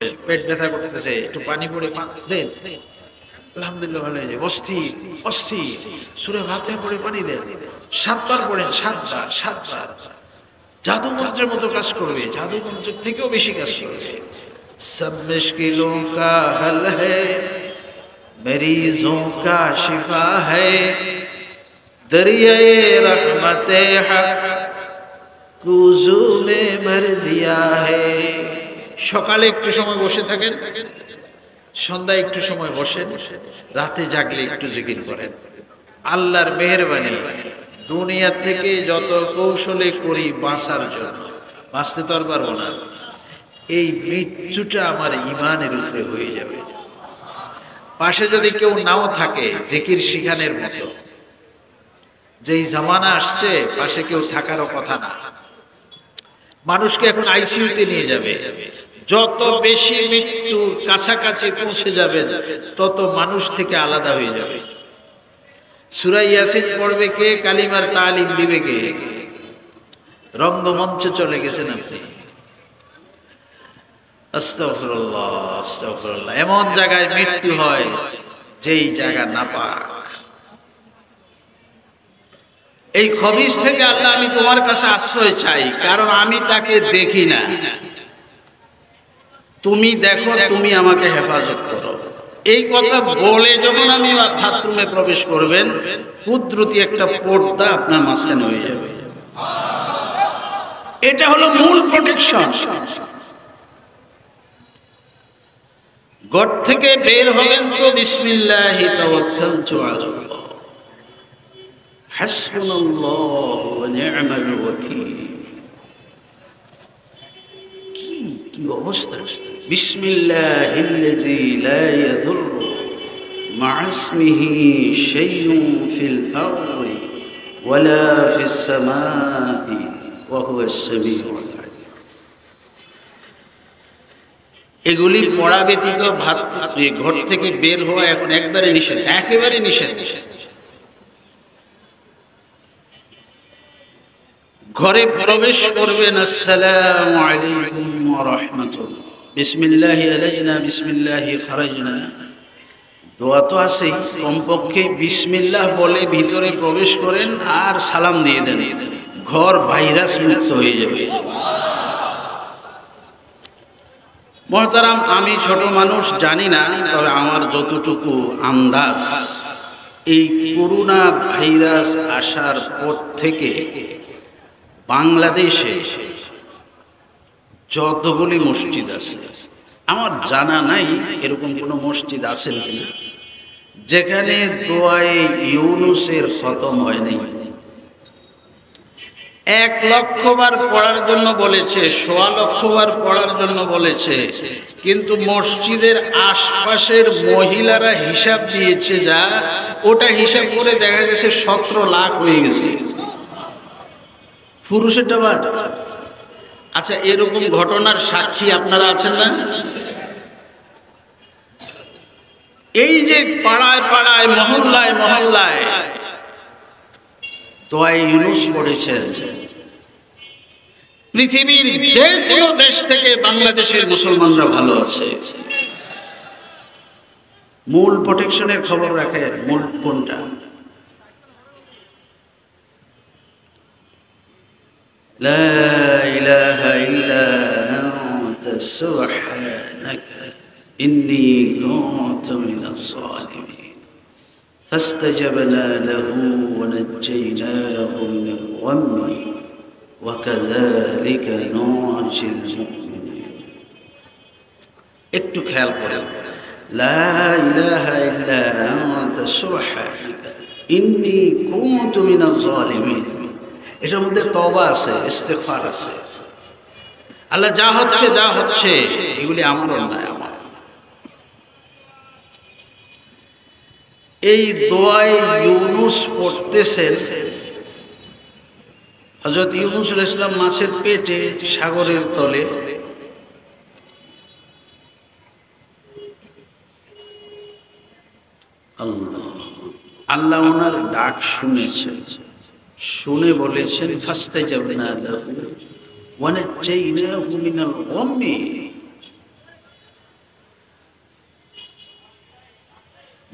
পেট ব্যথা করতেছে, একটু পানি পড়ে দেন, আলহামদুলিল্লাহ ভালো হয়ে যায়। অস্থির অস্থির, সূরা ফাতিহা পড়ে পানি দেন, 7 বার পড়েন, 7 বার। জাদু মন্ত্রের মতো কাজ করবে, জাদু মন্ত্রের থেকেও বেশি কাজ করবে। सब मुश्किलों का हल है, मरीजों का शिफा है, दरियाए रहमते हक कुजू में भर दिया है। সকালে একটু সময় বসে থাকেন, সন্ধ্যায় একটু সময় বসেন, রাতে জাগলে একটু জিকির করেন। আল্লাহর মেহেরবানি, দুনিয়া থেকে যত কৌশলে করি বাঁচার জন্য, বাঁচতে তো আর পারবো না, এই মৃত্যুটা আমার ইমানের উপরে হয়ে যাবে। পাশে যদি কেউ নাও থাকে জিকির শিখানের মতো, যেই জামানা আসছে পাশে কেউ থাকারও কথা না। মানুষকে এখন আইসিইউতে নিয়ে যাবে। যত বেশি মৃত্যুর কাছাকাছি পৌঁছে যাবেন তত মানুষ থেকে আলাদা হয়ে যাবে। সূরা ইয়াসিন পড়বে কে, কালিমার তালিম দিবে কে? রঙ্গমঞ্চে চলে গেছেন আপনি। আস্তাগফিরুল্লাহ আস্তাগফিরুল্লাহ। এমন জায়গায় মৃত্যু হয় যেই জায়গা নাপাক। এই খবিস থেকে আল্লাহ আমি তোমার কাছে আশ্রয় চাই, কারণ আমি তাকে দেখি না, তুমি দেখো, তুমি আমাকে হেফাজত করো। এই কথা বলে যখন আমি বাথরুমে প্রবেশ করবেন, কুদরতি একটা পর্দা আপনার মাঝখানে হয়ে যাবে। এটা হলো মূল প্রোটেকশন। ঘর থেকে বের হবেন তো বিসমিল্লাহি তাওয়াক্কালতু আলাল্লাহ, হাসবুনাল্লাহু ওয়া নি'মাল ওয়াকিল। কি অবস্থা! বিসমিল্লাহিল্লাযী লা ইয়াদুররু মা'a ইসমিহি শাইউন ফিল আরদি ওয়ালা ফিস সামাই ওয়া হুয়াস সামিউল আলিম। এগুলি পড়া ব্যতীত ঘর থেকে বের হওয়া এখন একবারে নিষেধ, একেবারে নিষেধ। ঘরে প্রবেশ করবেন, আসসালামু আলাইকুম ওয়া রাহমাতুল্লাহ, বিসমিল্লাহি আলাইনা বিসমিল্লাহি খারাজনা। দোয়া তো আছে, কমপক্ষে বিসমিল্লাহ বলে ভিতরে প্রবেশ করেন আর সালাম দিয়ে দেন, ঘর ভাইরাস মুক্ত হয়ে যাবে। মুহতারাম, আমি ছোট মানুষ, জানি না, তবে আমার যতটুকু আন্দাজ, এই করোনা ভাইরাস আসার পর থেকে বাংলাদেশে যতগুলি মসজিদ আছে, আমার জানা নাই এরকম কোনো মসজিদ আছে কিনা যেখানে দোয়ায়ে ইউনুসের খতম হয় নাই। 1 লক্ষ বার পড়ার জন্য বলেছে, 1.25 লক্ষ বার পড়ার জন্য বলেছে, কিন্তু মসজিদের আশপাশের মহিলারা হিসাব দিয়েছে যা, ওটা হিসাব করে দেখা গেছে 17 লাখ হয়ে গেছে। পুরুষেরটা বাদ। আচ্ছা, এরকম ঘটনার সাক্ষী আপনারা আছেন না? এই যে পাড়ায় পাড়ায়, মহল্লায় মহল্লায় দোয়ায়ে ইউনুস পড়েছেন, পৃথিবীর যে কোনো দেশ থেকে বাংলাদেশের মুসলমানরা ভালো আছে। মূল প্রোটেকশনের খবর রাখেন, মূল কোনটা? লা ইলাহা ইল্লা আনতা সুবহানাকা ইন্নী কুনতু মিনাজ জালিমিন। فاستجبنا له ونجيناه من الغم وكذلك ننجي المؤمنين। একটু খেয়াল করেন, লা ইলাহা ইল্লা আনতা সুবহানাকা ইন্নী কুনতু মিনাজ জালিমিন। এটার মধ্যে তওবা আছে, ইস্তিগফার আছে। আল্লাহ যা হচ্ছে এগুলি আমার অন্যায়, আমার। এই দোয়ায়ে ইউনুস পড়তেছেন, হযরত ইউনুস আলাইহিস সালাম মাছের পেটে, সাগরের তলে। আল্লাহ ওনার ডাক শুনেছেন, শুনে বলেছেন ফাস্তাজাবনা লাহু ওয়া নাজ্জাইনাহু মিনাল গাম্মি।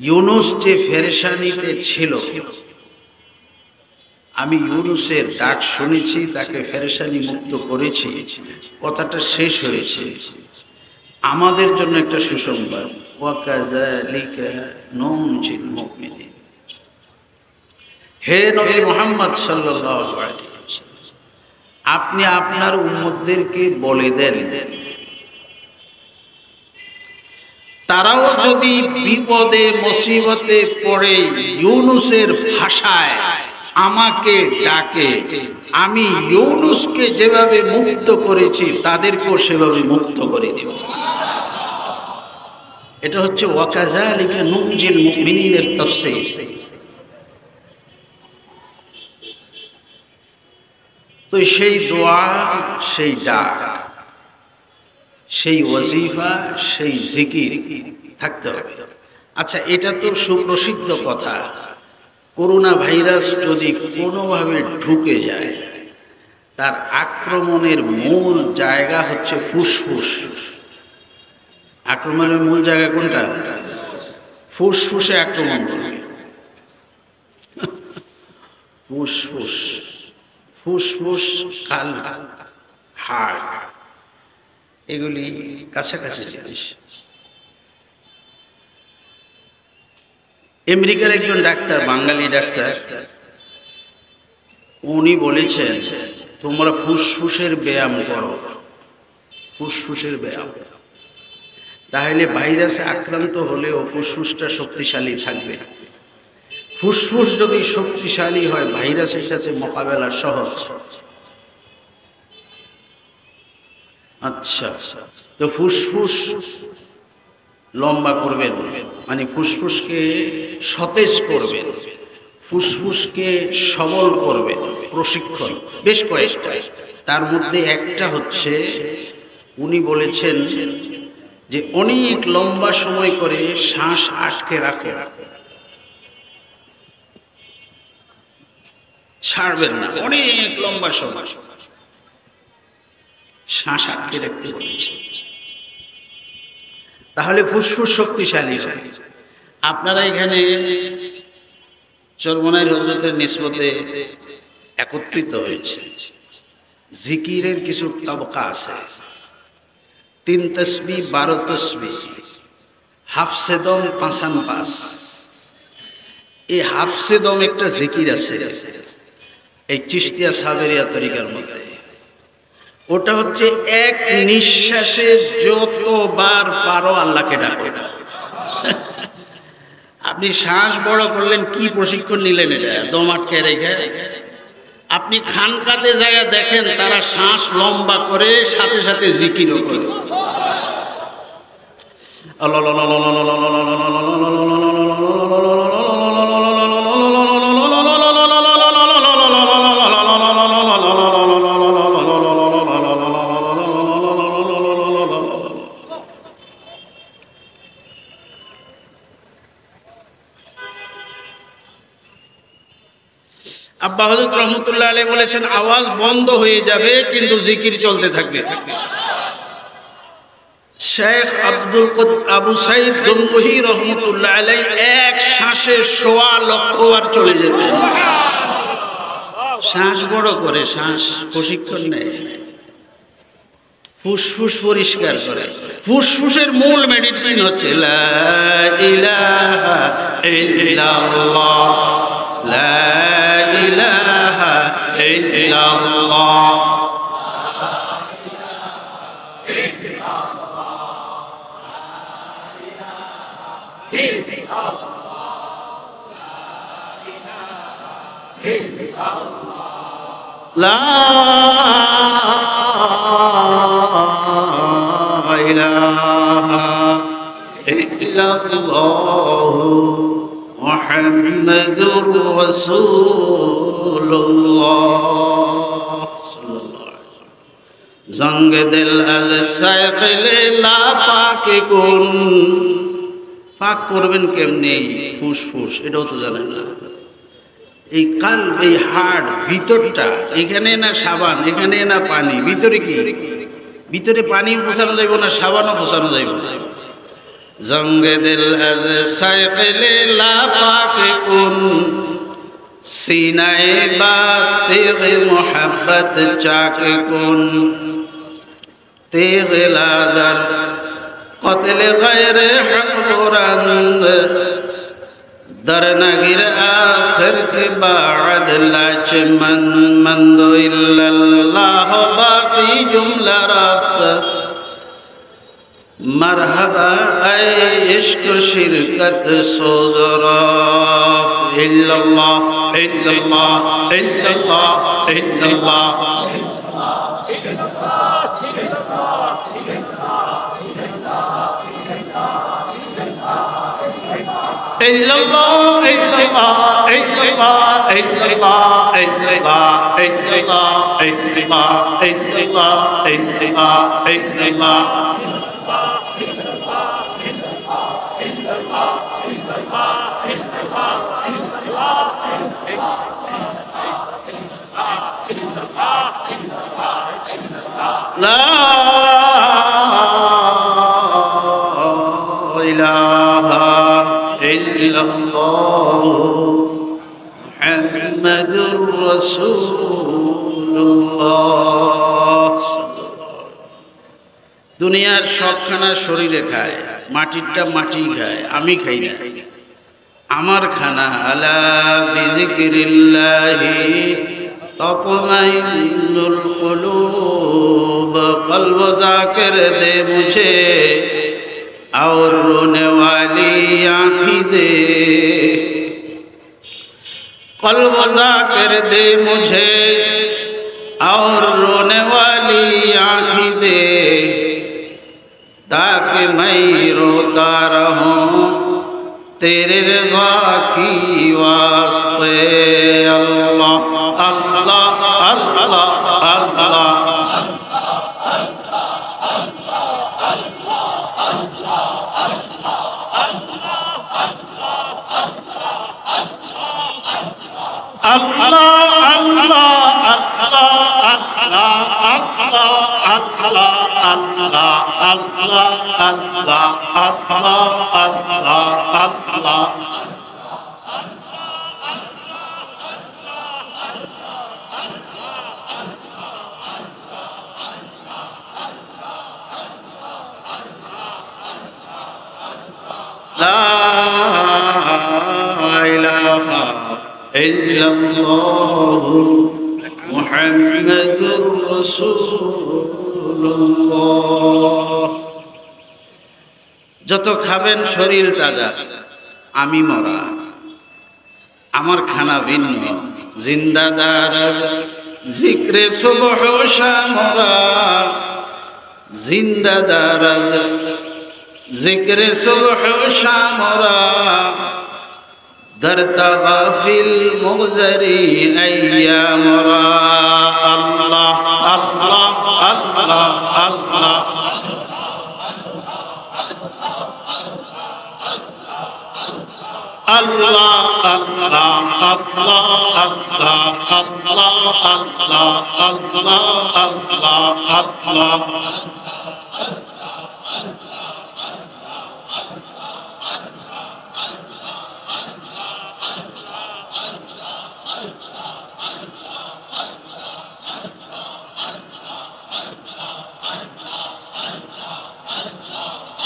ইউনুস যে ফেরেশানিতে ছিল, আমি ইউনুসের ডাক শুনেছি, তাকে ফেরেশানি মুক্ত করেছি, কথাটা শেষ হয়েছে। আমাদের জন্য একটা সুসংবাদ, ওয়াকাযালিকা নুনজিল মুমিনিন। হে নবী মুহাম্মদ সাল্লাল্লাহু আলাইহি ওয়াসাল্লাম, আপনি আপনার উম্মতদেরকে বলে দেন, তারাও যদি বিপদে মুসিবতে পড়ে ইউনুসের ভাষায় আমাকে ডাকে, আমি ইউনুসকে যেভাবে মুক্ত করেছি তাদেরকেও সেভাবে মুক্ত করে দেব। এটা হচ্ছে ওয়াকাযালিকা নুনজিল মুমিনিনের তাফসীর। তো সেই দোয়া, সেই ডাক, সেই ওয়াজিফা, সেই জিকির থাকতে হবে। আচ্ছা, এটা তো সুপ্রসিদ্ধ কথা, করোনা ভাইরাস যদি কোনোভাবে ঢুকে যায়, তার আক্রমণের মূল জায়গা হচ্ছে ফুসফুস। আক্রমণের মূল জায়গা কোনটা? ফুসফুসে আক্রমণ করবে। ফুসফুস, ফুসফুস, কাল, হার্ট, এগুলি কাছাকাছি জিনিস। আমেরিকার একজন ডাক্তার, বাঙালি ডাক্তার, উনি বলেছেন তোমরা ফুসফুসের ব্যায়াম করো, ফুসফুসের ব্যায়াম, তাহলে ভাইরাসে আক্রান্ত হলেও ফুসফুসটা শক্তিশালী থাকবে। ফুসফুস যদি শক্তিশালী হয়, ভাইরাসের সাথে মোকাবেলা সহজ। আচ্ছা, তো ফুসফুস লম্বা করবেন, মানে ফুসফুসকে সতেজ করবেন, ফুসফুসকে সবল করবেন, প্রশিক্ষণ বেশ কয়েকটা। তার মধ্যে একটা হচ্ছে, উনি বলেছেন যে অনেক লম্বা সময় করে শ্বাস আটকে রাখে, ছাড়বেন না, অনেক লম্বা সময় শ্বাস আটকে রাখতে বলেছে, তাহলে ফুসফুস শক্তিশালী হয়। আপনারা এখানে চরমনাই হযরতের নিসবতে একত্রিত হয়েছে, জিকিরের কিছু তবকা আছে, 3 তসবিহ, 12 তসবিহ, হাফসে দম, 5 এই হাফসে দম একটা জিকির আছে এই চিশতিয়া সাবেরিয়া তরিকার মধ্যে। ওটা হচ্ছে এক নিঃশ্বাসে যতবার পারো আল্লাহকে ডাকো। আপনি শ্বাস বড় করলেন, কি প্রশিক্ষণ নিলেন? এটা দম আটকে রেখে। আপনি খানকাতে জায়গা দেখেন, তারা শ্বাস লম্বা করে সাথে সাথে জিকিরও করে। আব্বা হযরত রহমতুল্লাহ আলাইহি বলেছেন, আওয়াজ বন্ধ হয়ে যাবে কিন্তু জিকির চলতে থাকবে। শেখ আবু সাইদ গঙ্গোহী রহমতুল্লাহ আলাইহি এক শ্বাসে 1.25 লক্ষ বার চলে যেতেন। শ্বাস বড় করে, শ্বাস প্রশিক্ষণ নেয়, ফুসফুস পরিষ্কার করে। ফুসফুসের মূল মেডিসিন হচ্ছে লা ইলাহা ইল্লাল্লাহ, লা ইলাহা ইল্লাল্লাহ। লা ইলাহা ইল্লাল্লাহ মুহাম্মাদুর রাসূলুল্লাহ সাল্লাল্লাহু আলাইহি ওয়াসাল্লাম। জঙ্গ দিল আল সাইকিলে লা পাকে কোন, পাক করবেন কেমনে? ফুসফুস, এটাও তো জানেন না। এই কাল, এই হাড় ভিতরটা, এখানে না সাবান, এখানে না পানি, ভিতরে কি? ভিতরে পানি পৌঁছানো যাইব না, সাবানও পৌঁছানো যাইব না। जंग दिल अज साइकिले ला पाक कुन सीनाए बात तेग मोहब्बत चाक कुन तेग लादर कत्ल गैर हक बुरंद दर नगिर आखिर के बाद लाच मन मंदो इल्लल्लाह बाकी जुमला रफ्त मरहबा ऐ इश्क शिरकत सोजराफ्त इल्लल्लाह इल्लल्लाह इल्लल्लाह इल्लल्लाह ला इलाहा इल्लल्लाह मुहम्मदुर রাসূলুল্লাহ। দুনিয়ার সবখানা শরীরে খায়, মাটিরটা মাটি খায়, আমি খাই না। আমার খানা আলা বিজিক্রিল্লাহি तत्मइन्नुल कुलूब कल्ब जाकर दे मुझे और रोने वाली आँखी दे कल्ब जाकर दे मुझे और रोने वाली आँखी दे ताकि मैं रोता रहूं तेरे रज़ा की वास्ते। अल्लाह अल्लाह अल्लाह अल्लाह মুহাম্মাদুর রাসূলুল্লাহ। যত খাবেন শরীর তাজা, আমি মরা, আমার খানা ভিন্ন। জিন্দাদার জিক্রে সুবহ শামরা জিন্দাদার জিক্রে সুবহ শামরা در تغافل مغزری ایامرا اللہ اللہ اللہ اللہ اللہ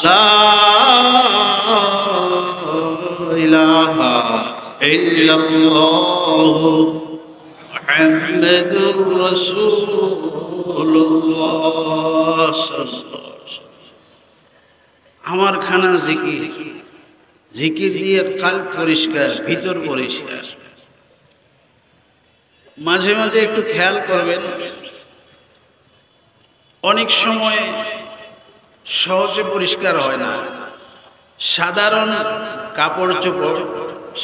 لا إله إلا الله محمد رسول الله। আমার খানা জিকির, জিকির দিয়ে কাল পরিষ্কার, ভিতর পরিষ্কার। মাঝে মাঝে একটু খেয়াল করবেন, অনেক সময় সহজে পরিষ্কার হয় না। সাধারণ কাপড় চোপড়,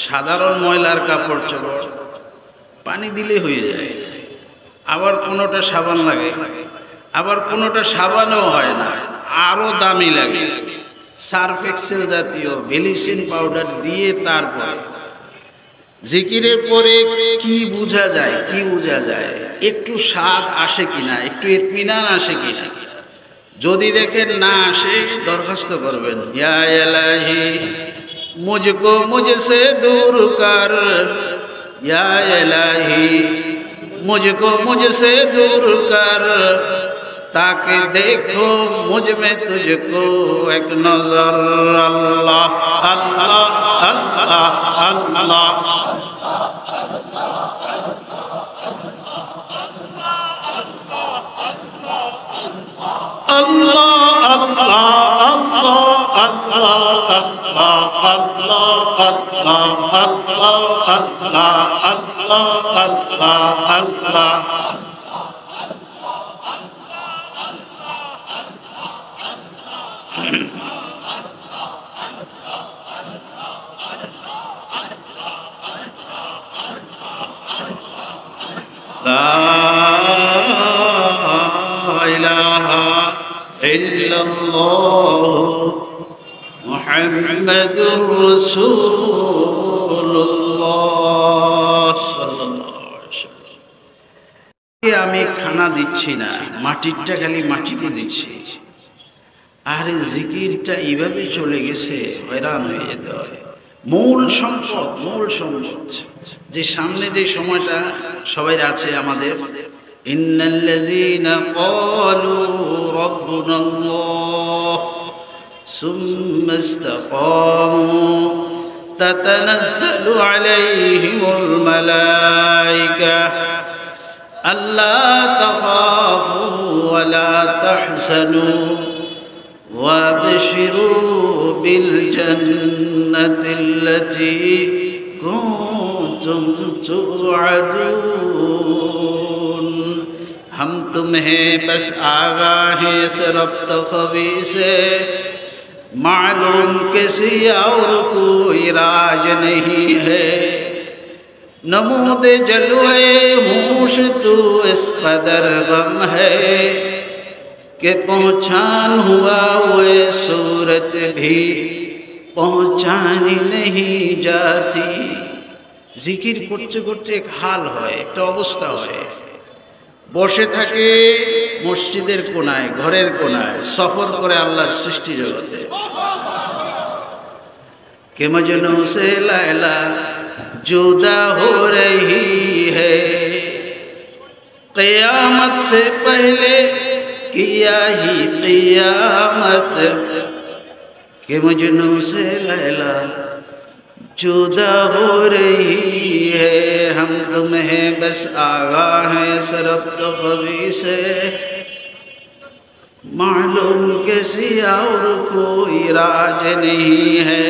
সাধারণ ময়লার কাপড় চোপড় পানি দিলে হয়ে যায়। আবার কোনোটা সাবান লাগে, আবার কোনোটা সাবানও হয় না, আরও দামি লাগে। সার্ফ এক্সেল জাতীয় ব্লিচিং পাউডার দিয়ে তারপর জিকিরের পরে কি বোঝা যায়, কি বোঝা যায়, একটু স্বাদ আসে কিনা, একটু ইতমিনান আসে কিনা। যদি দেখেন না আসে দরখাস্ত করবেন, ইয়া ইলাহি মুঝকো মুঝসে দূর কর, ইয়া ইলাহি मुझको मुझसे दूर कर, ताकि देखो मुझ में तुझको एक नजर। अल्लाह अल्लाह अल्लाह अल्लाह মুহাম্মাদুর রাসূলুল্লাহ সাল্লাল্লাহু আলাইহি ওয়াসাল্লাম। আমি খানা দিচ্ছি না, মাটিরটা খালি মাটিকে দিচ্ছি। আর জিকিরটা এইভাবে চলে গেছে, হয়রান হয়ে যেতে হয়। মূল সম্পদ, মূল সম্পদ যে সামনে যে সময়টা সবাই আছে আমাদের, ইন্নাল্লাযীনা ক্বালু রাব্বুনাল্লাহ সুম্মা ইসতাকামু তাতানাজ্জালু আলাইহিমুল মালায়েকা আল্লা তাখাফু ওয়া লা তাহজানু وابشروا بالجنة التي كنتم توعدون। हम तुम्हें बस आगाहें से रब्त ख़बी से मालूम किसी और कोई राज नहीं है। नमूद जलवे होश तो इस कदर गम है कि पहचान हुआ वो सूरत भी पहचानी नहीं जाती। জিকির করতে করতে এক হাল হয়, একটা অবস্থা হয়। বসে থাকে মসজিদের কোনায়, ঘরের কোনায়, সফর করে আল্লাহর সৃষ্টি জগতে। কে মজনু সে লায়লা जुदा हो रही है, क़यामत से पहले किया ही क़यामत के मजनू से लैला जुदा हो रही है। हम तुम्हें बस आगा हैं सरफ्त ख़बी से मालूम किसी और कोई राज नहीं है।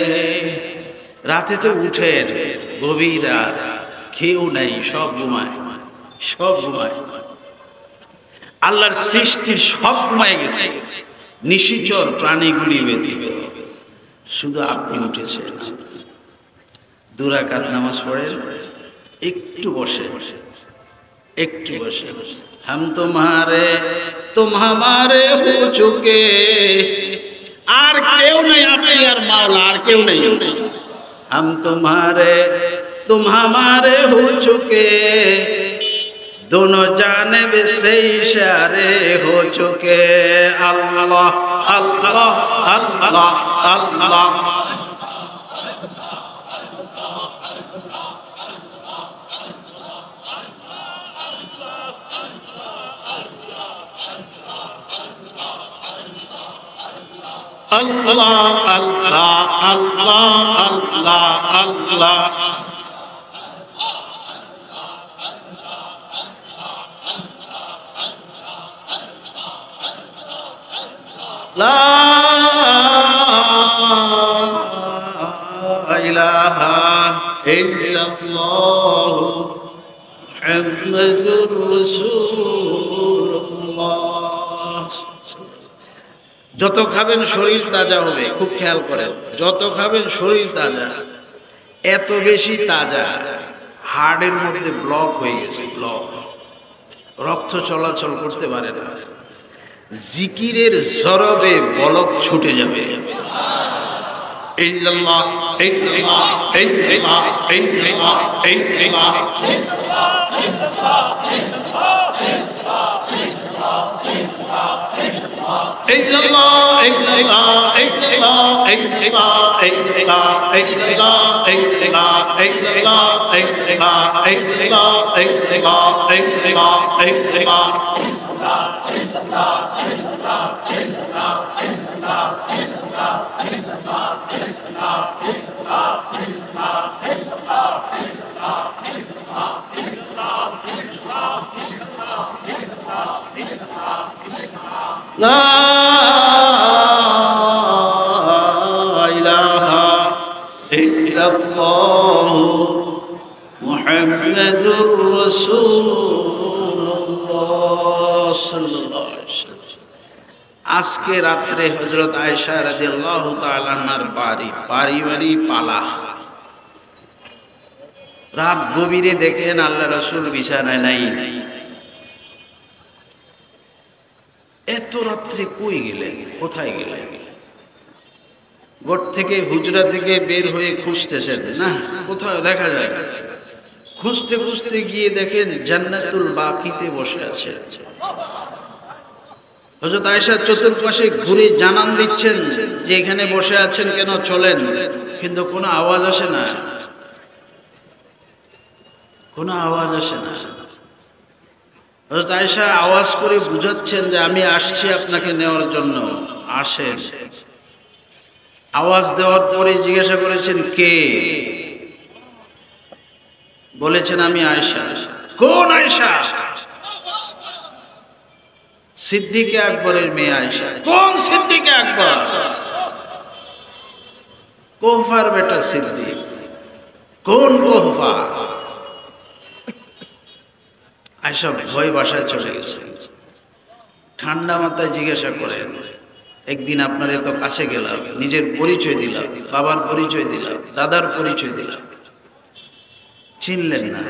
রাতে তো উঠেন, গভীর রাত, কেউ নাই, সব ঘুমায়, সব ঘুমায়। আল্লাহর সৃষ্টির সব ঘুমায় গেছে, নিশিচর প্রাণীগুলি ব্যতীত। শুধু আপনি উঠেছেন, 2 রাকাত নামাজ পড়েন, একটু বসে বসে, একটু বসে বসে। हम तुम्हारे तुम हमारे हो चुके, আর কেউ নাই, আপনি আর মাওলা, আর কেউ নেই। हम तुम्हारे तुम हमारे हो चुके, दोनों जानिब से इशारे हो चुके। अल्लाह अल्लाह अल्लाह अल्लाह अल्लाह अल्लाह अल्लाह अल्लाह अल्लाह ला इलाहा इल्लल्लाह मुहम्मदुर রাসূলুল্লাহ। যত খাবেন শরীর তাজা হবে, খুব খেয়াল করেন, যত খাবেন শরীর তাজা। এত বেশি তাজা, হার্টের মধ্যে ব্লক হয়ে গেছে, ব্লক, রক্ত চলাচল করতে পারে না। জিকিরের জরবে বলক ছুটে যাবে। ইল্লাল্লাহ ইল্লাল্লাহ ইল্লাল্লাহ ইল্লাল্লাহ ইল্লাল্লাহ ইল্লাল্লাহ illallah illallah illallah illallah illallah illallah illallah illallah illallah illallah illallah illallah La ilaha illallah Muhammadur Rasulullah sallallahu alaihi wasallam। আজকে রাত্রে হযরত আয়েশা রাদিয়াল্লাহু তাআলা আনহার বাড়ি পালা। রাত গভীরে দেখেন আল্লাহ রাসূল বিছানায় নাই। এত রাত্রে কই গেলেন, কোথায় গেলেন? ঘর থেকে হুজরা থেকে বের হয়ে খুঁজতেছেন, না কোথাও দেখা যায় না। খুঁজতে খুঁজতে গিয়ে দেখেন জান্নাতুল বাকিতে বসে আছে। হযরত আয়েশা চতুর্পাশে ঘুরে জানান দিচ্ছেন যে এখানে বসে আছেন কেন, চলেন, কিন্তু কোনো আওয়াজ আসে না, কোনো আওয়াজ আসে না। হযরত আয়েশা আওয়াজ করে বুঝাচ্ছেন যে আমি আসছি আপনাকে নেওয়ার জন্য, আসেন। আওয়াজ দেওয়ার পরে জিজ্ঞাসা করেছেন কে? বলেছেন আমি আয়েশা। কোন আয়েশা? সিদ্দিকে আকবরের মেয়ে আয়েশা। কোন সিদ্দিকে আকবর? কোফার বেটা সিদ্দিক। কোন কোফা? আয়েশা ভয় বাসায় চলে গেছে। ঠান্ডা মাথায় জিজ্ঞাসা করেন, একদিন আপনার এত কাছে গেলাম, নিজের পরিচয় দিলাম, বাবার পরিচয় দিলাম, দাদার পরিচয় দিলাম, চিনলেন না।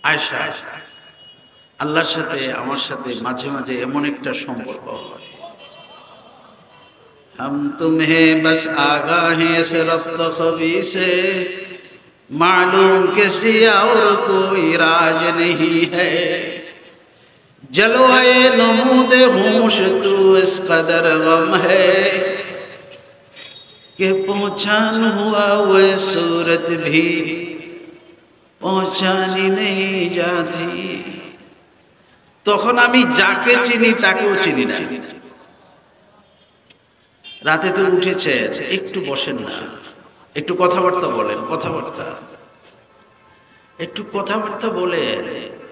আয়েশা, আল্লাহর সাথে আমার সাথে মাঝে মাঝে এমন একটা সম্পর্ক হয়, हम तुम्हें बस आगाहें से रफ्त खबी से मालूम किसी और कोई राज नहीं है, जलवाए नमूद होश तू इस कदर गम है कि पहचान हुआ वो सूरत भी पहचानी नहीं जाती। তখন আমি যাকে চিনি তাকেও চিনি না। রাতে তো উঠেছে, একটু বসেন না, একটু কথাবার্তা বলেন, একটু কথাবার্তা বলে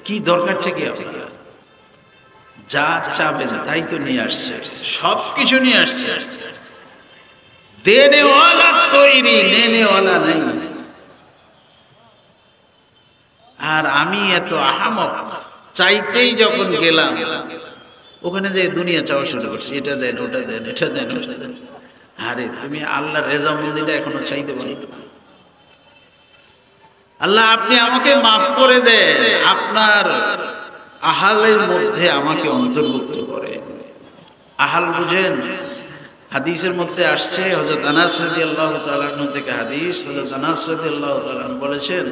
কি দরকার থেকে আপনার যা চাবেন তাই তো নিয়ে আসছে, সব কিছু নিয়ে আসছে। দেনেওয়ালা তৈরি, নেনেওয়ালা নাই। আর আমি এত আহামক, চাইতেই যখন গেলাম ওখানে যে দুনিয়া চাওয়া শুরু করছি, এটা দেন, ওটা দেন, এটা দেন, ওটা দেন। আরে তুমি আল্লাহর রেজামন্দিটা এখনো চাইতে পারো না। আল্লাহ আপনি আমাকে মাফ করে দেন, আপনার আহালের মধ্যে আমাকে অন্তর্ভুক্ত করে। আহাল বুঝেন? হাদিসের মধ্যে আসছে, হযরত আনাস রাদিয়াল্লাহু তাআলা আনহু থেকে হাদিস, হযরত আনাস রাদিয়াল্লাহু তাআলা আনহু বলেছেন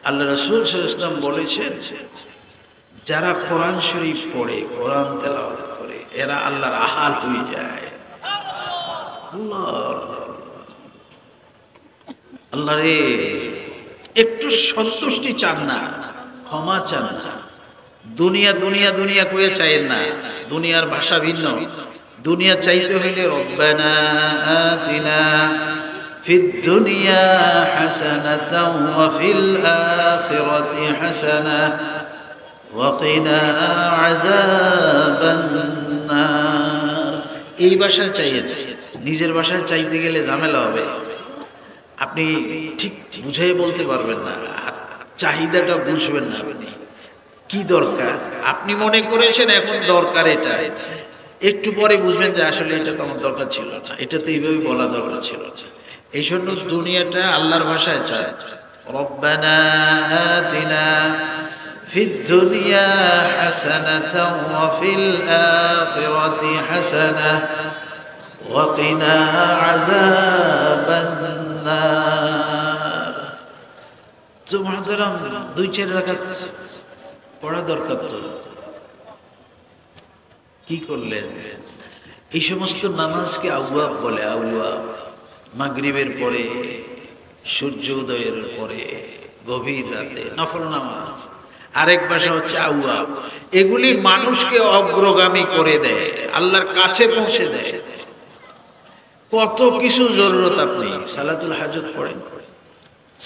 আল্লাহ রাসূল সাল্লাল্লাহু আলাইহি ওয়াসাল্লাম বলেছেন, যারা কোরআন শরীফ পড়ে, কোরআন তেলাওয়াত করে, এরা আল্লাহর আহাল হয়ে যায়। আল্লাহ রে, একটু সন্তুষ্টি চান না, ক্ষমা চান না। দুনিয়া দুনিয়া দুনিয়া কয়ে চাইেন না, দুনিয়ার ভাষা ভিন্ন। দুনিয়া চাইতে হইলে রব্বানা আতিনা ফিদ দুনিয়া হাসানাতাও ওয়া ফিল আখিরাতি হাসানাহ ওয়া কিনা আযাবান নার। এই ভাষায় চাইয়ে, নিজের ভাষায় চাইতে গেলে ঝামেলা হবে, আপনি ঠিক বুঝাই বলতে পারবেন না, চাহিদাটা বুঝবেন না। আপনি কি দরকার আপনি মনে করেছেন এখন দরকার এটা, একটু পরে বুঝবেন যে আসলে এটা তো আমার দরকার ছিল না, এটা তো এইভাবে বলা দরকার ছিল। এই জন্য দুনিয়াটা আল্লাহর ভাষায় চায়, রব্বানা আতিনা ফিদ দুনিয়া হাসানাতাও ওয়া ফিল আখিরাতি হাসানাহ ওয়া কিনা আযাবান নার। তো মুহতারাম, 2-4 রাকাত পড়া দরকার তো। কি করলেন? এই সমস্ত নামাজকে আউয়াব বলে। আউয়াব মাগরিবের পরে, সূর্য উদয়ের পরে, গভীর রাতে নফল নামাজ। আরেক ভাষা হচ্ছে আউয়াব। এগুলি মানুষকে অগ্রগামী করে দেয়, আল্লাহর কাছে পৌঁছে দেয়। কত কিছু জরুরত। আপনি সালাতুল হাজত পড়েন,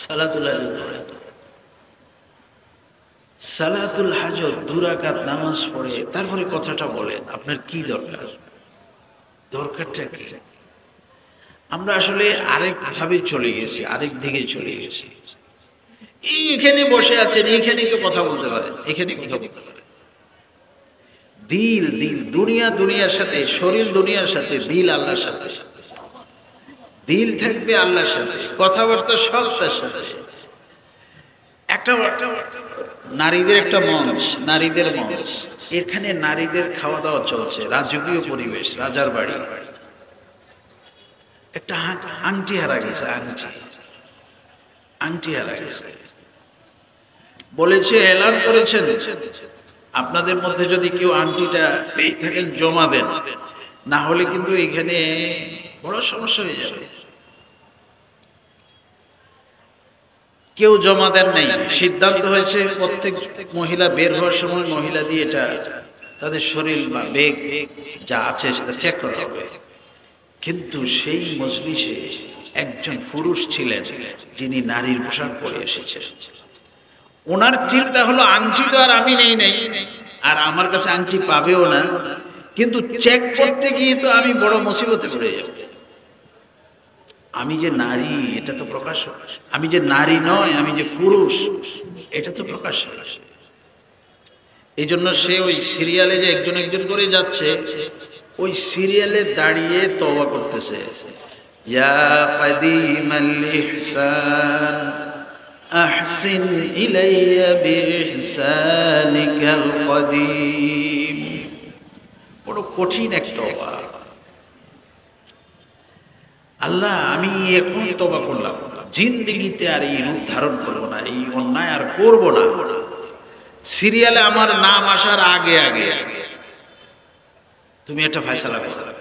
সালাতুল হাজত পড়েন, সালাতুল হাজত 2 রাকাত নামাজ পড়ে তারপরে কথাটা বলেন আপনার কি দরকার, দরকারটা কি? আমরা আসলে আরেক ভাবে চলে গেছি, আরেক দিকে চলে গেছি। এইখানে বসে আছেন, এইখানেই তো কথা বলতে পারেন, এখানে কথা বলতে পারেন। দিল দিল দুনিয়া দুনিয়ার সাথে, শরীর দুনিয়ার সাথে, দিল আল্লাহর সাথে। দিল থাকবে আল্লাহর সাথে, কথাবার্তা সব তার সাথে। একটা নারীদের একটা মঞ্চ, নারীদের মঞ্চ, এখানে নারীদের খাওয়া দাওয়া চলছে, রাজকীয় পরিবেশ, রাজার বাড়ি। একটা আংটি হারা গেছে, আংটি হারা গেছে। বলেছে, এলান করেছেন, আপনাদের মধ্যে যদি কেউ আংটিটা পেয়ে থাকেন জমা দেন, না হলে কিন্তু এখানে বড় সমস্যা হয়ে যাবে। কেউ জমা দেন নাই। সিদ্ধান্ত হয়েছে প্রত্যেক মহিলা বের হওয়ার সময় মহিলা দিয়ে এটা তাদের শরীর বা বেগ যা আছে সেটা চেক করা হবে। কিন্তু সেই মজলিসে একজন পুরুষ ছিলেন যিনি নারীর পোশাক পরে এসেছেন। ওনার চিন্তা হলো আংটি তো আর আমি নেই নাই, আর আমার কাছে আংটি পাবেও না, কিন্তু চেক করতে গিয়ে তো আমি বড় মুসিবতে পড়ে যাব। আমি যে নারী এটা তো প্রকাশ, আমি যে নারী নয়, আমি যে পুরুষ এটা তো প্রকাশ। এই জন্য সে ওই সিরিয়ালে যে একজন একজন করে যাচ্ছে, ওই সিরিয়ালে দাঁড়িয়ে তওবা করতেছে, ইয়া কাদিমাল ইহসান আহসিন ইলাইয়া বিইহসানিকাল কাদিম। বড় কঠিন এক তওবা। আল্লাহ, আমি এখন তওবা করলাম, জিন্দেগিতে আর এই রূপ ধারণ করবো না, এই অন্যায় আর করব না। সিরিয়ালে আমার নাম আসার আগে আগে তুমি একটা ফয়সালা করো।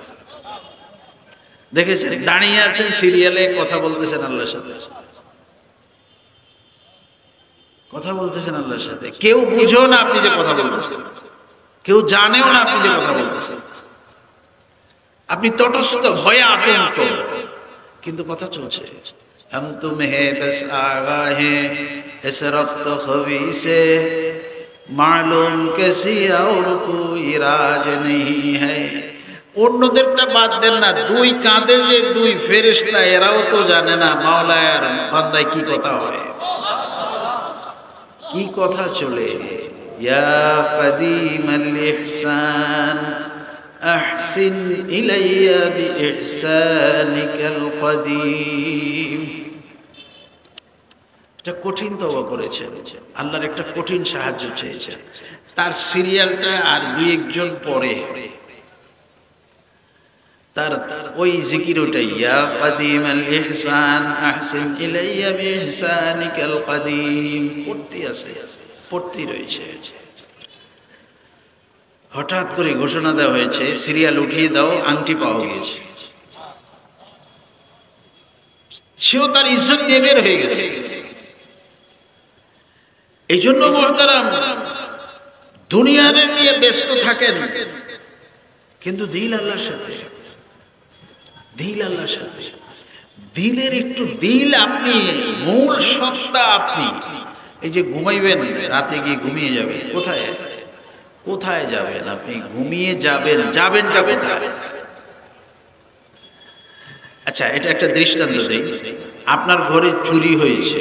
দেখেছেন, দাঁড়িয়ে আছেন সিরিয়ালে, কথা বলতেছেন আল্লাহর সাথে, কথা বলতেছেন আল্লাহর সাথে। কেউ বুঝেও না আপনি যে কথা বলতেছেন, কেউ জানেও না আপনি যে কথা বলতেছেন। আপনি তটস্থ, ভয়ে আতঙ্ক, কিন্তু কথা চলছে। हम तुम्हें बस आगा हैं इस रफ्त ख़वी से मालूम किसी और कोई राज नहीं है। অন্যদেরটা বাদ দেন না, দুই কাঁধে যে দুই ফেরেশতা, এরাও তো জানে না মাওলা আর বান্দায় কি কথা হয়, কি কথা চলে। ইয়া কাদিমাল ইহসান আহসিন ইলাইয়া বিইহসানিকাল কাদিম। এটা কঠিন তওবা করেছেন, আল্লাহর একটা কঠিন সাহায্য চেয়েছেন। তার সিরিয়ালটা আর দুই একজন পরে তার ওই জিকির ওটাই, ইয়া কাদিমাল ইহসান আহসিন ইলাইয়া বিইহসানিকাল কাদিম পড়তে আছে, পড়তে রয়েছে। হঠাৎ করে ঘোষণা দেওয়া হয়েছে, সিরিয়াল উঠিয়ে দাও, আংটি পাওয়া গিয়েছে। সেও তার ইজ্জত নিয়ে বের হয়ে গেছে। এই জন্য মুহতারাম, দুনিয়ার নিয়ে ব্যস্ত থাকেন, কিন্তু দিল আল্লাহর সাথে, দিল আল্লাহর সাথে। দিলের একটু দিল, আপনি মূল সত্তা। আপনি এই যে ঘুমাইবেন, রাতে গিয়ে ঘুমিয়ে যাবেন, কোথায় কোথায় যাবেন? আপনি ঘুমিয়ে যাবেন, যাবেনটা কোথায়? আচ্ছা, এটা একটা দৃষ্টান্ত দেই। আপনার ঘরে চুরি হয়েছে,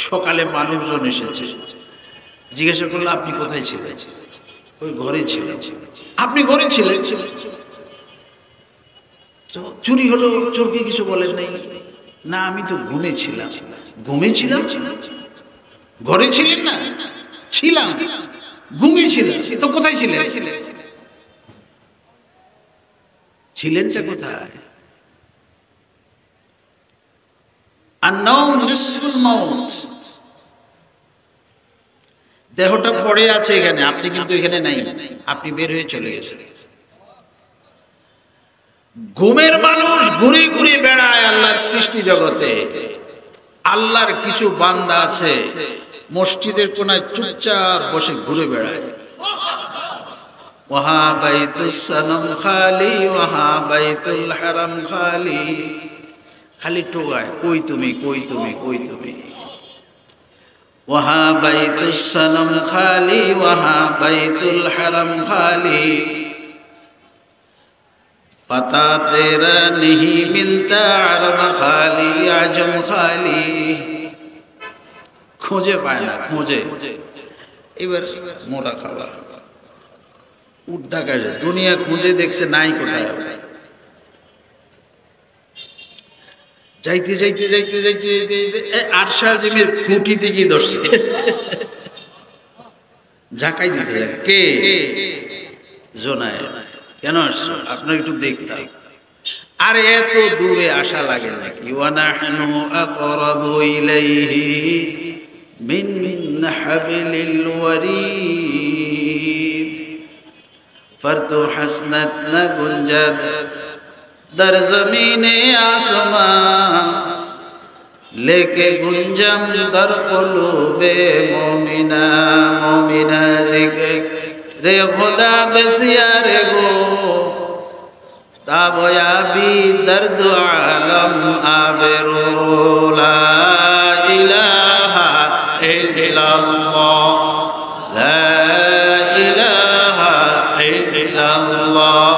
সকালে মানুষজন এসেছে, জিজ্ঞাসা করলো আপনি কোথায় ছিলেন? ওই ঘরে ছিলেন। আপনি ঘরে ছিলেন, তো চুরি হলো, চোরকে কিছু বলেন নাই? না, আমি তো ঘুমেছিলাম। ঘুমেছিলাম? ঘরে ছিলেন না? ছিলাম, ঘুমিয়েছিলেন, তো কোথায় ছিলেন? ছিলেনটা কোথায়? আন-নাওম নিসফুল মাউত। দেহটা পড়ে আছে এখানে, আপনি কিন্তু এখানে নাই, আপনি বের হয়ে চলে গেছেন। ঘুমের মানুষ ঘুরে ঘুরে বেড়ায় আল্লাহর সৃষ্টি জগতে। আল্লাহর কিছু বান্দা আছে মসজিদের কোনায় চুপচাপ বসে ঘুরে বেড়ায়। ওয়াহা বাইতুস সানাম খালি, ওয়াহা বাইতুল হারাম খালি, খালি টোগায়, কই তুমি, কই তুমি, কই তুমি। ওয়াহা বাইতুস সানাম খালি, ওয়াহা বাইতুল হারাম খালি, पता तेरा नहीं मिलता अरब खाली आजम खाली। খুঁজে পায় না, খুঁজে। এবার মোটা খাওয়া উদ্দা কাজে দুনিয়া খুঁজে দেখছে নাই কোথায়। যাইতে যাইতে যাইতে যাইতে যাইতে আরশা আজিমের খুঁটি দিকে ধরছে, ঝাঁকাই দিতে যায়। কে? জোনায়। কেন আসছো? আপনার একটু দেখতাম। আর এত দূরে আসা লাগে নাকি? ওয়ানাহনু আকরাবু ইলাইহি মিন হাবলিল ওয়ারিদ, ফরতু হাসনাত না গুঞ্জাদ দর জমিনে আসমান, लेके गुंजम दर कुलूबे मोमिना मोमिना जिक्र रे खुदा बसियारे गो ताबयाबी दर्द आलम आबरो ला इलाहा इल्लल्लाह ला इलाहा इल्लल्लाह।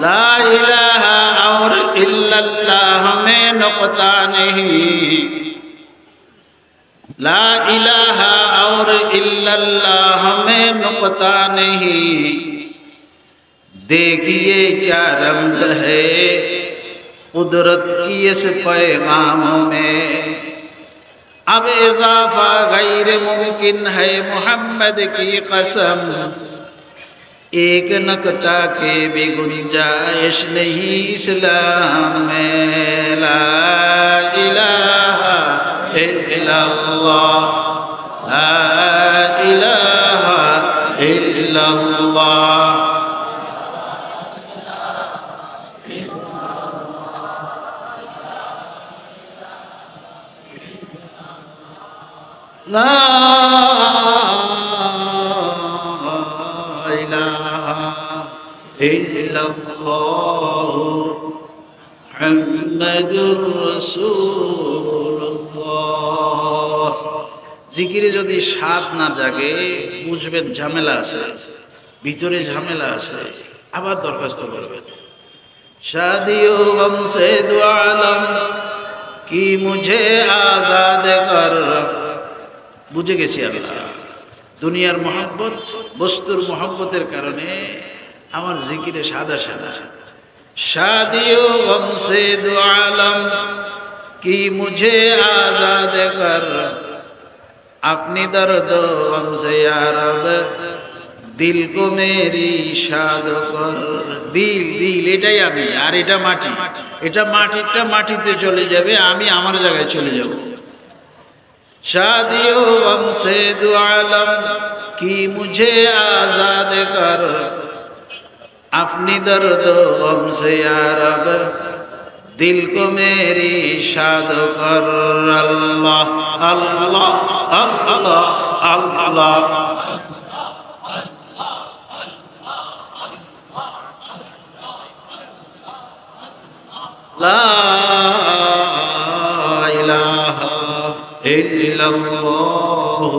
ला इलाहा और इल्लल्लाह में नुक़्ता नहीं, ला इलाहा और इल्लल्लाह में नुक़्ता नहीं। देखिए क्या रमज़ है कुदरत की इस पैगाम में, अब इज़ाफ़ा गैर मुमकिन है मोहम्मद की कसम, एक नक्ता के भी गुंजाइश नहीं इस्लाम में। ला इलाहा इल्लल्लाह ला इलाहा इल्लल्लाह। ला জিকিরে যদি স্বাদ না জাগে বুঝবেন ঝামেলা আছে, ভিতরে ঝামেলা আছে, আবার দরখাস্ত করবেন। শাদিও গম সে দু আলম কি মুঝে আজাদ কর। বুঝে গেছি আল্লাহ দুনিয়ার মহব্বত, বস্তুর মহব্বতের কারণে আমার জিকিরে সাদা সাদা। शादियों गम से दो आलम की मुझे आजाद कर, अपनी दर्द गम से या रब दिल को मेरी शाद कर। दिल दिल এটাই আমি, আর এটা মাটি, এটা মাটিটা মাটিতে চলে যাবে, আমি আমার জায়গায় চলে যাব। शादियों गम से दो आलम की मुझे आजाद कर, अपनी दर्द गम से या रब दिल को मेरी शाद कर। अल्लाह अल्लाह अल्लाह अल्लाह ला इलाहा इल्लल्लाह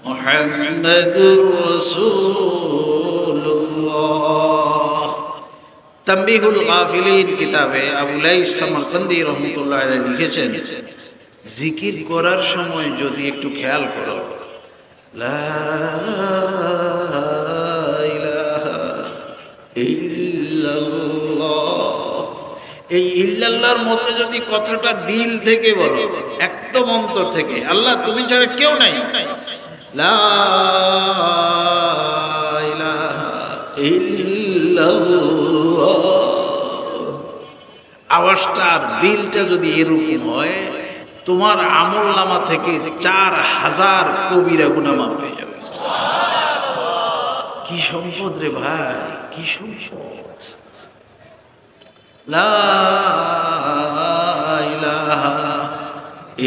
मुहम्मदुर रसूलुल्लाह। तंबीहुल गाफिलिन किताबे আবু লাইস সামারকান্দি রহমাতুল্লাহ আলাইহি লিখেছেন, জিকির করার সময় যদি একটু খেয়াল করো, লা ইলাহা ইল্লাল্লাহ, এই ইল্লাল্লাহর মধ্যে যদি কথাটা দিল থেকে বলো, একদম অন্তর থেকে, আল্লাহ তুমি ছাড়া কেউ নাই, লা ইলাহা ইল্লাল্লাহ, আওয়াজটা আর দিলটা যদি এরকম হয়, তোমার আমলনামা থেকে 4000 কবিরা গুনাহ মাফ হয়ে যাবে। কি সম্পদ রে ভাই, কি সম্পদ! লা ইলাহা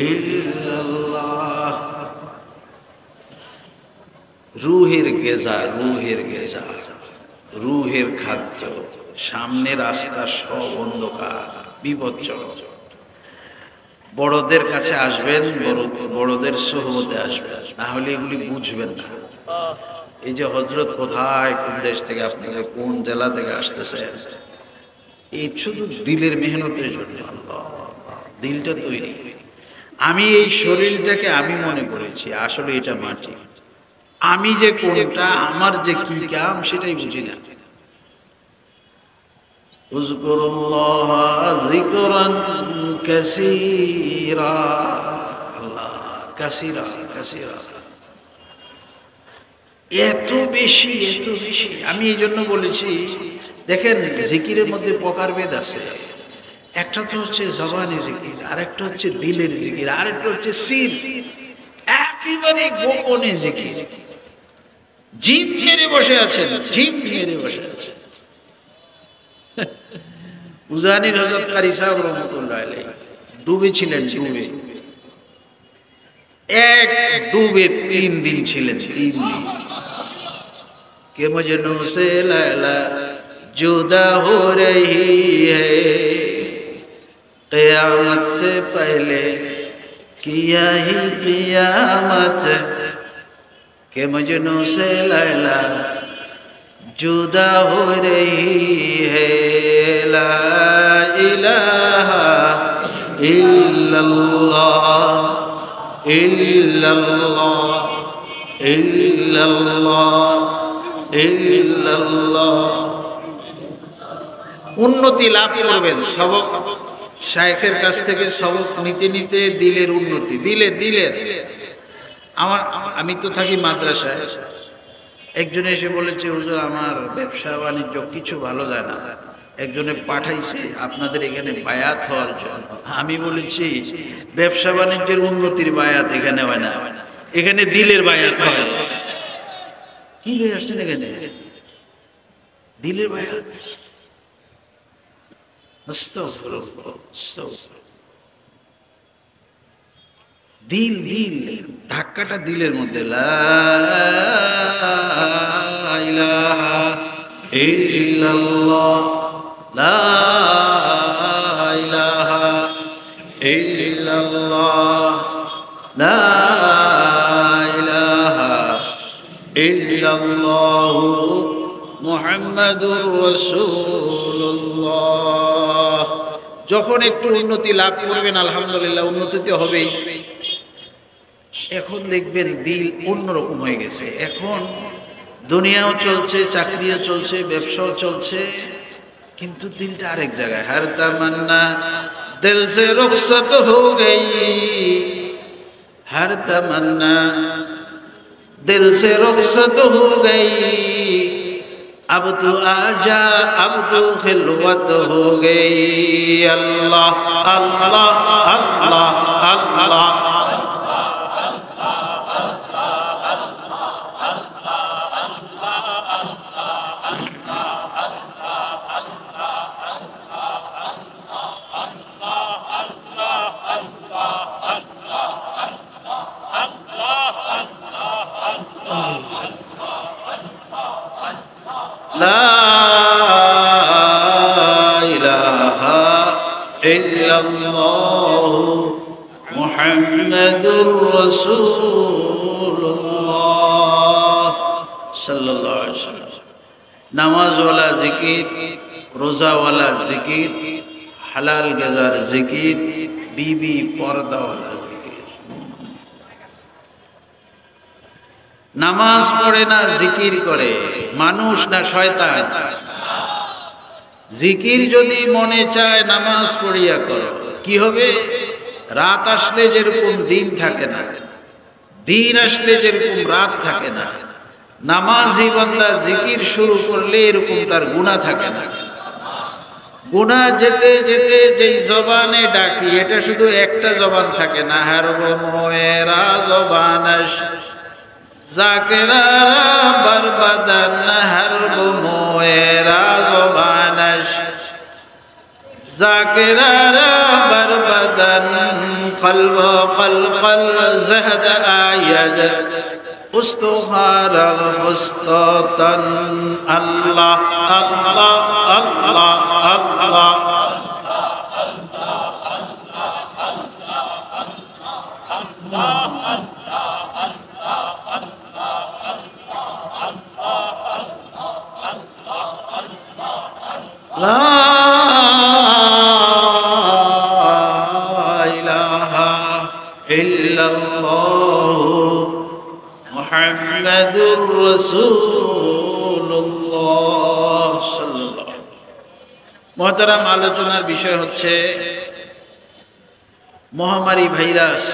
ইল্লাল্লাহ। রুহের গেজা, রুহের গেজা, রুহের খাদ্য, সামনে রাস্তা সব অন্ধকার, বিপজ্জনক। বড়দের কাছে আসবেন, বড়দের সোহবতে আসবেন, না হলে এগুলি বুঝবেন না। এই যে হযরত কোথায়, কোন দেশ থেকে আপনাদের, কোন জেলা থেকে আসতেছে, এই শুধু দিলের মেহনতের জন্য। দিলটা তৈরি। আমি এই শরীরটাকে আমি মনে করেছি, আসলে এটা মাটি। আমি যে কোনটা, আমার যে কি কাম, সেটাই বুঝি না। উযকুরুল্লাহ যিকরান কাসীরা, আল্লাহ কাসীরা, কাসীরা, এত বেশি, এত বেশি। আমি এই জন্য বলেছি, দেখেন জিকিরের মধ্যে প্রকারভেদ আছে। একটা তো হচ্ছে জবানি জিকির, আরেকটা হচ্ছে দিলের জিকির, আরেকটা হচ্ছে সির, একেবারে গোপনে জিকির। জিম মেরে বসে আছেন, জিম মেরে বসে আছেন। উজানির হযরত কারি সাহেব রহমাতুল্লাহ আলাইহি ডুবে ছিলেন, ডুবে, এক ডুবে 3 দিন ছিলেন, 3 দিন। के मजनू से लैला जुदा हो रही है, क़यामत से पहले किया ही क़यामत, के मजनू से लैला जुदा हो रही है, ला इलाहा इल्लल्लाह इल्लल्लाह इल्लल्लाह ইল্লাল্লাহ। উন্নতি লাভ করবেন সবক শায়েখের কাছ থেকে, সবক নিতে নিতে দিলের উন্নতি, দিলে দিলের। আমি তো থাকি মাদ্রাসায়, একজন এসে বলেছে, হুজুর আমার ব্যবসা বাণিজ্য কিছু ভালো যায় না, একজনে পাঠাইছে আপনাদের এখানে বায়াত হওয়ার জন্য। আমি বলেছি, ব্যবসা বাণিজ্যের উন্নতির বায়াত এখানে হয় না, এখানে দিলের বায়াত হয়। কি লয়ে আসছেন এখানে? দিলের বায়াত। দিল, দিল, ধাক্কাটা দিলের মধ্যে। লা ইলাহা ইল্লাল্লাহ, লা ইলাহা ইল্লাল্লাহ, লা ইল্লাল্লাহু মুহাম্মাদুর রাসূলুল্লাহ। যখন একটু উন্নতি লাভ করবেন, আলহামদুলিল্লাহ, উন্নতি তো হবেই। এখন দেখবেন দিল অন্যরকম হয়ে গেছে। এখন দুনিয়াও চলছে, চাকরিও চলছে, ব্যবসাও চলছে, কিন্তু দিলটা আরেক জায়গায়। হর তামান্না দিল সে রুখসত হো গই, হর তামান্না दिल से रुखसत हो गई, अब तो आजा, अब तो खिलवत हो गई। अल्लाह अल्लाह अल्लाह अल्लाह, লা ইলাহা ইল্লাল্লাহ মুহাম্মাদুর রাসূলুল্লাহ সাল্লাল্লাহু আলাইহি ওয়াসাল্লাম। নামাজওয়ালা জিকির, রোজাওয়ালা জিকির, হালাল গেজার জিকির, বিবি পর্দাওয়ালা জিকির। নামাজ পড়ে না, জিকির করে, মানুষ না শয়তান? জিকির যদি মনে চায় নামাজ পড়িয়া করো, কি হবে? রাত আসলে যেরকম দিন থাকে না, দিন আসলে যেরকম রাত থাকে না, নামাজি বান্দা জিকির শুরু করলে এরকম তার গুনাহ থাকে না। গুনাহ যেতে যেতে যেই জবানে ডাকি, এটা শুধু একটা জবান থাকে না, হারব মোয়েরা জবানাস জাকেরারা বরবাদান, হারব মোয়েরা জবানাস জাকেরারা বরবাদান, কলব কলকল জহদ আয়াদ উস্তুখারা ফুস্তাতান। আল্লাহ আল্লাহ আল্লাহ আল্লাহ। লা ইলাহা ইল্লাল্লাহু মুহাম্মাদুর রাসূলুল্লাহ সাল্লাল্লাহু আলাইহি ওয়াসাল্লাম। মুহতারাম, আলোচনার বিষয় হচ্ছে মহামারী ভাইরাস।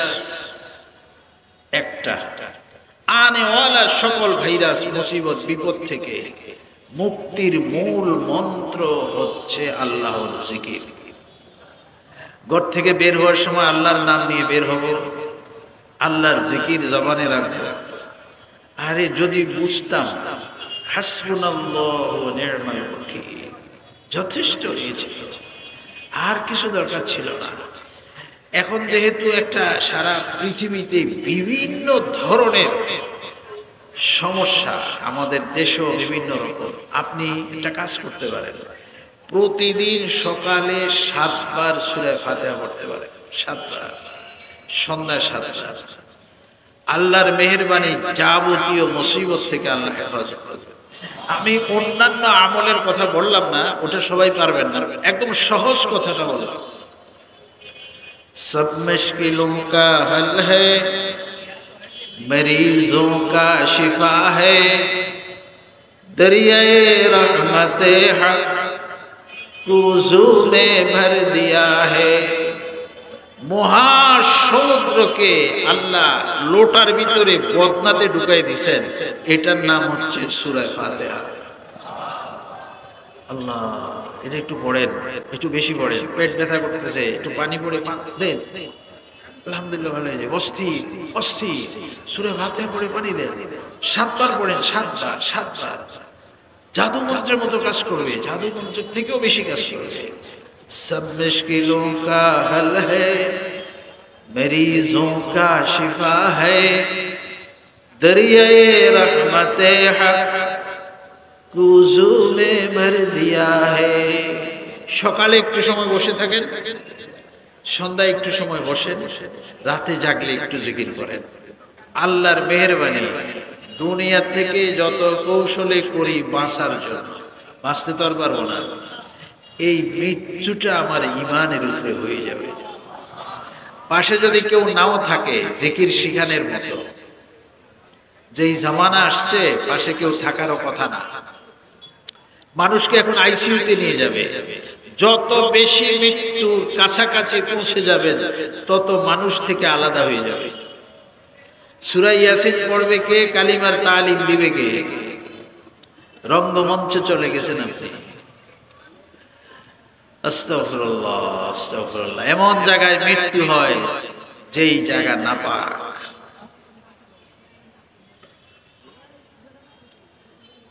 একটা আনেওয়ালা সকল ভাইরাস মুসিবত বিপদ থেকে মুক্তির মূল মন্ত্র হচ্ছে আল্লাহর জিকির। ঘর থেকে বের হওয়ার সময় আল্লাহর নাম নিয়ে বের হব, আল্লাহর জিকির জবানে রাখবো। আরে যদি বুঝতাম হাসবুনাল্লাহু ওয়া নি'মাল ওয়াকিল, যথেষ্ট হয়েছে, আর কিছু দরকার ছিল না। এখন যেহেতু একটা সারা পৃথিবীতে বিভিন্ন ধরনের সমস্যা, আমাদের দেশেও বিভিন্ন রকম, আপনি একটা কাজ করতে পারেন, প্রতিদিন সকালে 7 বার সূরা ফাতিহা পড়তে পারেন, 7 বার, সন্ধ্যায় 7 বার। আল্লাহর মেহেরবানি যাবতীয় মুসিবত থেকে আল্লাহ হেফাজত করবে। আমি অন্যান্য আমলের কথা বললাম না, ওটা সবাই পারবেন না, একদম সহজ কথাটা বললাম। सब मुश्किलों का हल है, मरीजों का शिफा है, दरियाए रहमते हक कुजू में भर दिया है। মহাসমুদ্রকে আল্লাহ লোটার ভিতরে বদনাতে ঢুকাই দিয়েছেন, এটার নাম হচ্ছে সূরা ফাতিহা। আল্লাহ, এটা একটু পড়েন, একটু বেশি পড়েন, পেট ব্যথা করতেছে, একটু পানি পড়ে দেন, আলহামদুলিল্লাহ ভালো হয়ে যায়। অস্থির অস্থির, সূরা ফাতিহা পড়ে পানি দেন, 7 বার পড়েন, 7 বার 7 বার। জাদু মন্ত্রের মতো কাজ করবে, জাদু মন্ত্রের থেকেও বেশি কাজ করবে। सब मुश्किलों का हल है, मरीजों का शिफा है, दरियाए रहमते हक कुजू में भर दिया है। সকালে একটু সময় বসে থাকেন, সন্ধ্যায় একটু সময় বসেন, রাতে জাগলে একটু জিকির করেন। আল্লাহর মেহেরবানি, দুনিয়া থেকে যত কৌশলে করি বাঁচার জন্য, বাঁচতে তো আর পারবো না, এই মৃত্যুটা আমার ইমানের উপরে হয়ে যাবে। পাশে যদি কেউ নাও থাকে জিকির শিখানের মতো, যেই জামানা আসছে পাশে কেউ থাকারও কথা না। মানুষকে এখন আইসিইউতে নিয়ে যাবে, যত বেশি মৃত্যুর কাছাকাছি পৌঁছে যাবেন তত মানুষ থেকে আলাদা হয়ে যাবে। সূরা ইয়াসিন পড়বে কে, কালিমার তালিম দিবে কে? রঙ্গমঞ্চে চলে গেছেন আপনি। আস্তাগফিরুল্লাহ আস্তাগফিরুল্লাহ। এমন জায়গায় মৃত্যু হয় যেই জায়গা নাপাক।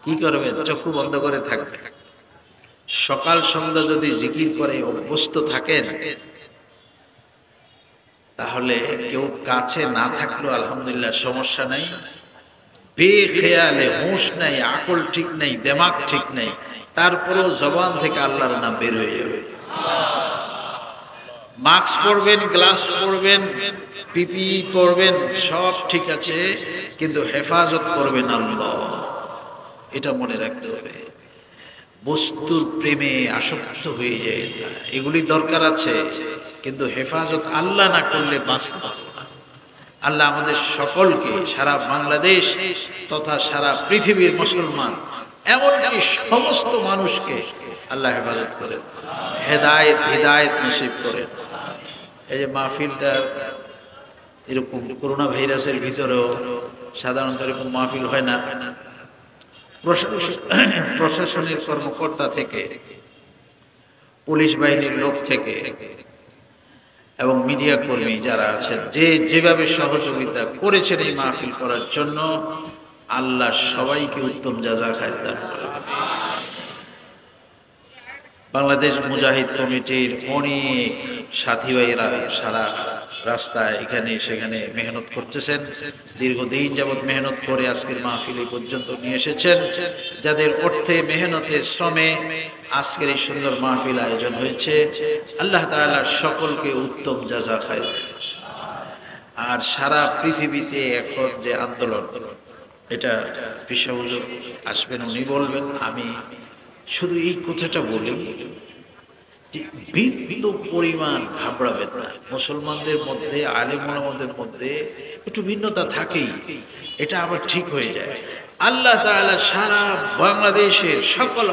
কি করবেন? চক্ষু বন্ধ করে থাকবে। সকাল সন্ধ্যা যদি জিকির করে অভ্যস্ত থাকেন, তাহলে কেউ কাছে না থাকলেও আলহামদুলিল্লাহ সমস্যা নাই। বেখেয়ালে, হুঁশ নাই, আকল ঠিক নাই, দিমাগ ঠিক নাই, তারপরেও জবান থেকে আল্লাহর নাম বের হয়ে যাবে। মাস্ক পরবেন, গ্লাস পরবেন, পিপি পরবেন, সব ঠিক আছে, কিন্তু হেফাজত করবেন আল্লাহ, এটা মনে রাখতে হবে। বস্তুর প্রেমে আসক্ত হয়ে যায় না, এগুলি দরকার আছে, কিন্তু হেফাজত আল্লাহ না করলে বাঁচতে পারবে না। আল্লাহ আমাদের সকলকে, সারা বাংলাদেশ তথা সারা পৃথিবীর মুসলমান, এমনকি সমস্ত মানুষকে আল্লাহ হেফাজত করেন, হেদায়েত নসিব করেন। এই যে মাহফিলটা এরকম করোনা ভাইরাসের ভিতরেও সাধারণত এরকম মাহফিল হয় না। প্রশাসনের কর্মকর্তা থেকে, পুলিশ বাহিনীর লোক থেকে এবং মিডিয়া কর্মী যারা আছেন, যেভাবে সহযোগিতা করেছেন এই মাহফিল করার জন্য, আল্লাহ সবাইকে উত্তম জাযাখায়ের দান করেন। বাংলাদেশ মুজাহিদ কমিটির অনেক সাথী ভাইয়েরা সারা রাস্তায় এখানে সেখানে মেহনত করতেছেন, দীর্ঘদিন যাবৎ মেহনত করে আজকের মাহফিল এই পর্যন্ত নিয়ে এসেছেন। যাদের অর্থে, মেহনতে, শ্রমে আজকের এই সুন্দর মাহফিল আয়োজন হয়েছে, আল্লাহ তাআলা সকলকে উত্তম জাযাখায়ের দেন। আর সারা পৃথিবীতে এখন যে আন্দোলন, এটা পিসা হুজুর আসবেন, উনি বলবেন। আমি শুধু এই কথাটা বলি যে বিন্দু পরিমাণ ঘাবড়াবেন না। মুসলমানদের মধ্যে, আলেম ওলামাদের মধ্যে একটু ভিন্নতা থাকেই, এটা আবার ঠিক হয়ে যায়। আল্লাহ তাআলা সারা বাংলাদেশের সকল